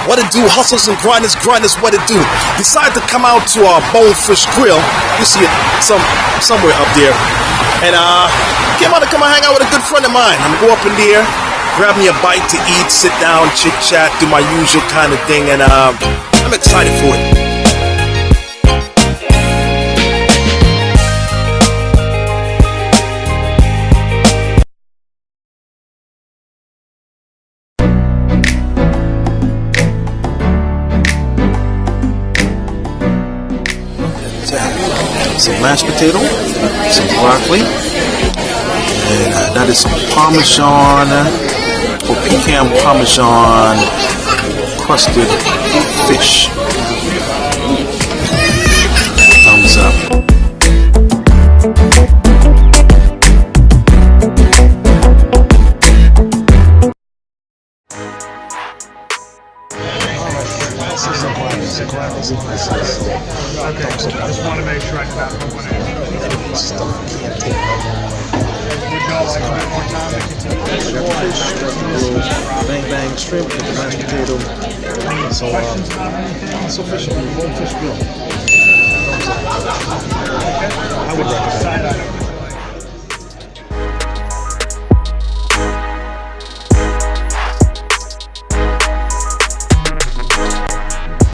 What it do? Hustles and grinders, what it do? Decide to come out to our Bonefish Grill. You see it somewhere up there. And come on hang out with a good friend of mine. I'm gonna go up in there, grab me a bite to eat, sit down, chit chat, do my usual kind of thing, and I'm excited for it. Some mashed potato, some broccoli, and that is some Parmesan or pecan Parmesan crusted fish. Thumbs up. Okay, just want to make sure I got one in. Would y'all like one more time? Bang bang shrimp with the mashed potato. So fish, Bonefish Grill. I would recommend.